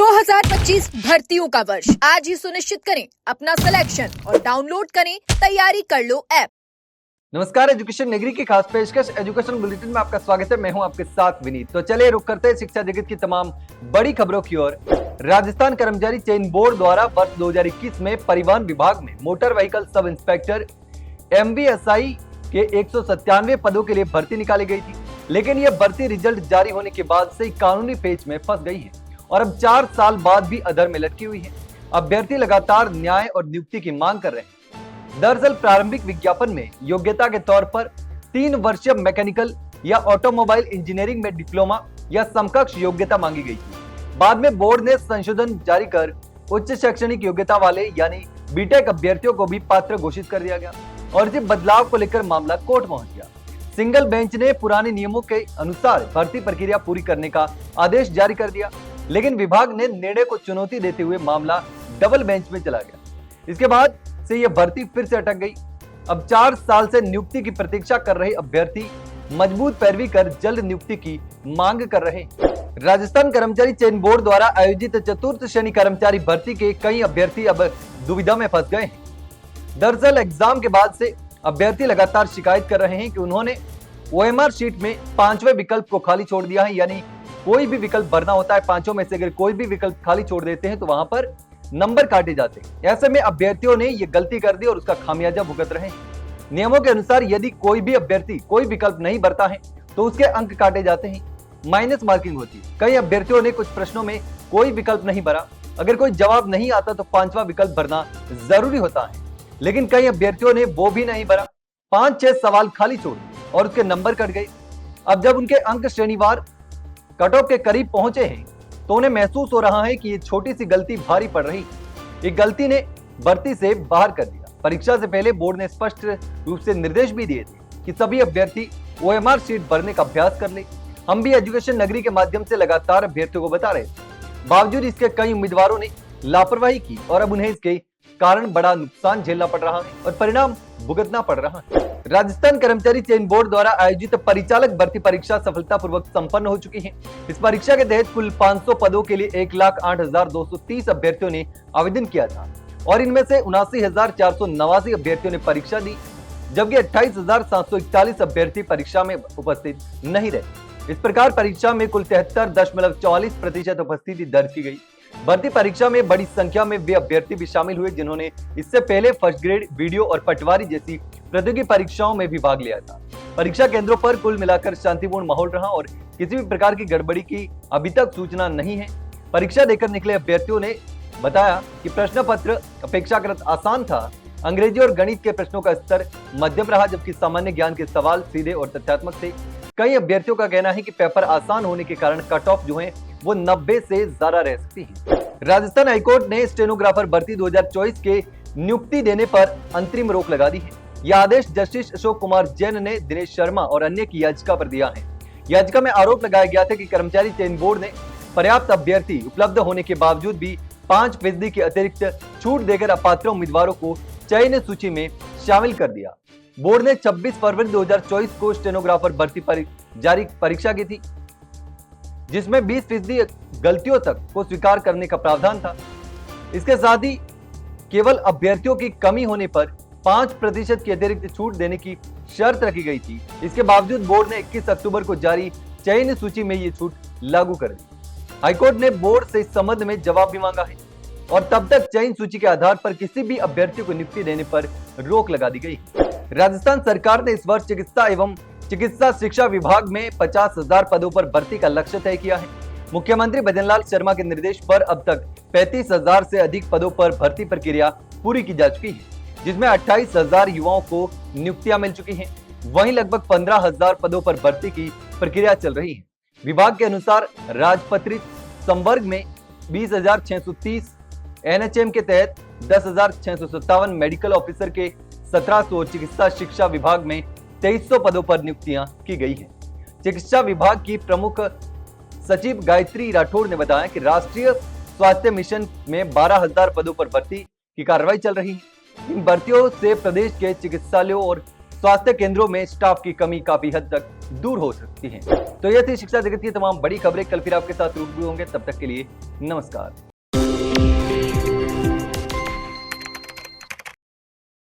2025 भर्तियों का वर्ष आज ही सुनिश्चित करें अपना सिलेक्शन और डाउनलोड करें तैयारी कर लो ऐप। नमस्कार, एजुकेशन नगरी की खास पेशकश एजुकेशन बुलेटिन में आपका स्वागत है। मैं हूं आपके साथ विनीत। तो चलिए रुक करते हैं शिक्षा जगत की तमाम बड़ी खबरों की ओर। राजस्थान कर्मचारी चयन बोर्ड द्वारा वर्ष 2021 में परिवहन विभाग में motor vehicle sub inspector MVSI के 197 पदों के लिए भर्ती निकाली गई थी, लेकिन यह भर्ती रिजल्ट जारी होने के बाद से कानूनी पेच में फंस गई है और अब 4 साल बाद भी अधर में लटकी हुई है। अभ्यर्थी लगातार न्याय और नियुक्ति की मांग कर रहे हैं। दरअसल प्रारंभिक विज्ञापन में योग्यता के तौर पर 3 वर्षीय मैकेनिकल या ऑटोमोबाइल इंजीनियरिंग में डिप्लोमा या समकक्ष योग्यता मांगी गई थी। बाद में बोर्ड ने संशोधन जारी कर उच्च शैक्षणिक योग्यता वाले यानी बीटेक अभ्यर्थियों को भी पात्र घोषित कर दिया गया और इसी बदलाव को लेकर मामला कोर्ट पहुंच गया। सिंगल बेंच ने पुराने नियमों के अनुसार भर्ती प्रक्रिया पूरी करने का आदेश जारी कर दिया, लेकिन विभाग ने निर्णय को चुनौती देते हुए मामला डबल बेंच में चला गया। इसके बाद से यह भर्ती फिर से अटक गई। अब 4 साल से नियुक्ति की प्रतीक्षा कर रहे अभ्यर्थी मजबूत पैरवी कर जल्द नियुक्ति की मांग कर रहे हैं। राजस्थान कर्मचारी चयन बोर्ड द्वारा आयोजित चतुर्थ श्रेणी कर्मचारी भर्ती के कई अभ्यर्थी अब दुविधा में फंस गए हैं। दरअसल एग्जाम के बाद से अभ्यर्थी लगातार शिकायत कर रहे हैं कि उन्होंने OMR शीट में 5वें विकल्प को खाली छोड़ दिया है, यानी कोई भी विकल्प भरना होता है, 5 में से अगर कोई भी विकल्प खाली छोड़ देते हैं तो वहां पर नंबर काटे जाते हैं। ऐसे में अभ्यर्थियों ने ये गलती कर दी और उसका खामियाजा भुगत रहे हैं। नियमों के अनुसार यदि कोई भी अभ्यर्थी कोई विकल्प नहीं भरता है तो उसके अंक काटे जाते हैं, माइनस मार्किंग होती है। कई अभ्यर्थियों ने कुछ प्रश्नों में कोई विकल्प नहीं भरा, अगर कोई जवाब नहीं आता तो 5वां विकल्प भरना जरूरी होता है, लेकिन कई अभ्यर्थियों ने वो भी नहीं भरा, 5-6 सवाल खाली छोड़ और उसके नंबर कट गए। अब जब उनके अंक श्रेणीवार कट ऑफ के करीब पहुंचे हैं तो उन्हें महसूस हो रहा है कि ये छोटी सी गलती भारी पड़ रही। एक गलती ने भर्ती से बाहर कर दिया। परीक्षा से पहले बोर्ड ने स्पष्ट रूप से निर्देश भी दिए थे कि सभी अभ्यर्थी OMR शीट भरने का अभ्यास कर ले। हम भी एजुकेशन नगरी के माध्यम से लगातार अभ्यर्थियों को बता रहे थे। बावजूद इसके कई उम्मीदवारों ने लापरवाही की और अब उन्हें इसके कारण बड़ा नुकसान झेलना पड़ रहा है और परिणाम भुगतना पड़ रहा है। राजस्थान कर्मचारी चयन बोर्ड द्वारा आयोजित परिचालक भर्ती परीक्षा सफलतापूर्वक संपन्न हो चुकी है। इस परीक्षा के तहत कुल 500 पदों के लिए 1,08,230 अभ्यर्थियों ने आवेदन किया था और इनमें से 79,489 अभ्यर्थियों ने परीक्षा दी, जबकि 28,741 अभ्यर्थी परीक्षा में उपस्थित नहीं रहे। इस प्रकार परीक्षा में कुल 73.44% उपस्थिति दर्ज की गई। भर्ती परीक्षा में बड़ी संख्या में वे अभ्यर्थी भी शामिल हुए जिन्होंने इससे पहले फर्स्ट ग्रेड, वीडियो और पटवारी जैसी प्रतियोगी परीक्षाओं में भी भाग लिया था। परीक्षा केंद्रों पर कुल मिलाकर शांतिपूर्ण माहौल रहा और किसी भी प्रकार की गड़बड़ी की अभी तक सूचना नहीं है। परीक्षा देकर निकले अभ्यर्थियों ने बताया कि प्रश्न पत्र अपेक्षाकृत आसान था। अंग्रेजी और गणित के प्रश्नों का स्तर मध्यम रहा, जबकि सामान्य ज्ञान के सवाल सीधे और तथ्यात्मक थे। कई अभ्यर्थियों का कहना है कि पेपर आसान होने के कारण कट ऑफ जो है वो 90 से ज्यादा रह सकती है। राजस्थान हाईकोर्ट ने स्टेनोग्राफर भर्ती 2024 के नियुक्ति देने पर अंतरिम रोक लगा दी है। यह आदेश जस्टिस अशोक कुमार जैन ने दिनेश शर्मा और अन्य की याचिका पर दिया है। याचिका में आरोप लगाया गया था कि कर्मचारी चयन बोर्ड ने पर्याप्त अभ्यर्थी उपलब्ध होने के बावजूद भी 5% की अतिरिक्त छूट देकर अपात्र उम्मीदवारों को चयन सूची में शामिल कर दिया। बोर्ड ने 26 फरवरी 2024 को स्टेनोग्राफर भर्ती जारी परीक्षा की थी, जिसमें 20% गलतियों तक को स्वीकार करने का प्रावधान था। इसके साथ ही केवल अभ्यर्थियों की कमी होने पर 5% की अतिरिक्त छूट देने की शर्त रखी गई थी। इसके बावजूद बोर्ड ने 21 अक्टूबर को जारी चयन सूची में ये छूट लागू कर दी। हाईकोर्ट ने बोर्ड से इस संबंध में जवाब भी मांगा है और तब तक चयन सूची के आधार पर किसी भी अभ्यर्थी को नियुक्ति देने पर रोक लगा दी गई। राजस्थान सरकार ने इस वर्ष चिकित्सा एवं चिकित्सा शिक्षा विभाग में 50,000 पदों पर भर्ती का लक्ष्य तय किया है। मुख्यमंत्री भजनलाल शर्मा के निर्देश पर अब तक 35,000 से अधिक पदों पर भर्ती प्रक्रिया पूरी की जा चुकी है, जिसमें 28,000 युवाओं को नियुक्तियां मिल चुकी हैं। वहीं लगभग 15,000 पदों पर भर्ती की प्रक्रिया चल रही है। विभाग के अनुसार राजपत्रित संवर्ग में 20,630, NHM के तहत 10,657, मेडिकल ऑफिसर के 1700 और चिकित्सा शिक्षा विभाग में 2300 पदों पर नियुक्तियां की गई हैं। चिकित्सा विभाग की प्रमुख सचिव गायत्री राठौड़ ने बताया कि राष्ट्रीय स्वास्थ्य मिशन में 12,000 पदों पर भर्ती की कार्रवाई चल रही है। इन भर्तियों से प्रदेश के चिकित्सालयों और स्वास्थ्य केंद्रों में स्टाफ की कमी काफी हद तक दूर हो सकती है। तो ये थी शिक्षा जगत की तमाम बड़ी खबरें। कल फिर आपके साथ रूबरू होंगे, तब तक के लिए नमस्कार।